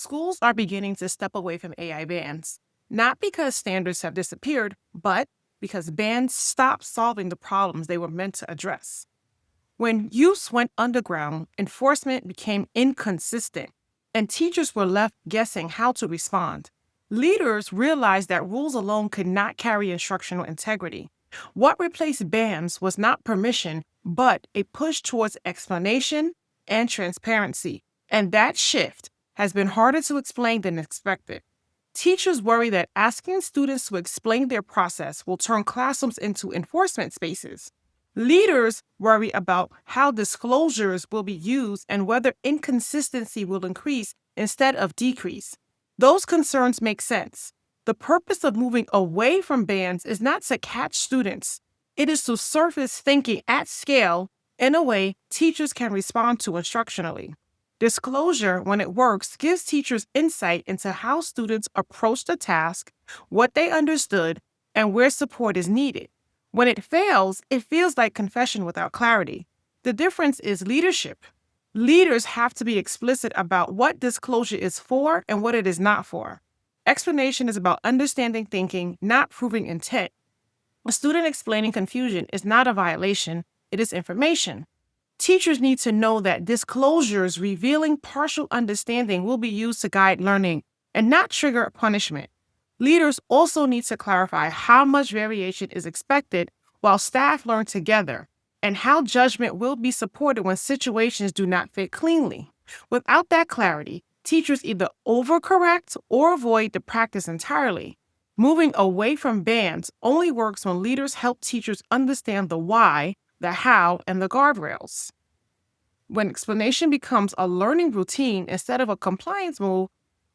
schools are beginning to step away from AI bans, not because standards have disappeared, but because bans stopped solving the problems they were meant to address. When use went underground, enforcement became inconsistent, and teachers were left guessing how to respond. Leaders realized that rules alone could not carry instructional integrity. What replaced bans was not permission, but a push towards explanation and transparency. And that shift has been harder to explain than expected. Teachers worry that asking students to explain their process will turn classrooms into enforcement spaces. Leaders worry about how disclosures will be used and whether inconsistency will increase instead of decrease. Those concerns make sense. The purpose of moving away from bans is not to catch students, it is to surface thinking at scale in a way teachers can respond to instructionally. Disclosure, when it works, gives teachers insight into how students approach the task, what they understood, and where support is needed. When it fails, it feels like confession without clarity. The difference is leadership. Leaders have to be explicit about what disclosure is for and what it is not for. Explanation is about understanding thinking, not proving intent. A student explaining confusion is not a violation, it is information. Teachers need to know that disclosures revealing partial understanding will be used to guide learning and not trigger punishment. Leaders also need to clarify how much variation is expected while staff learn together, and how judgment will be supported when situations do not fit cleanly. Without that clarity, teachers either overcorrect or avoid the practice entirely. Moving away from bans only works when leaders help teachers understand the why, the how, and the guardrails. When explanation becomes a learning routine instead of a compliance move,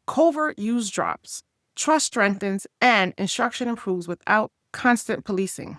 covert use drops, trust strengthens, and instruction improves without constant policing.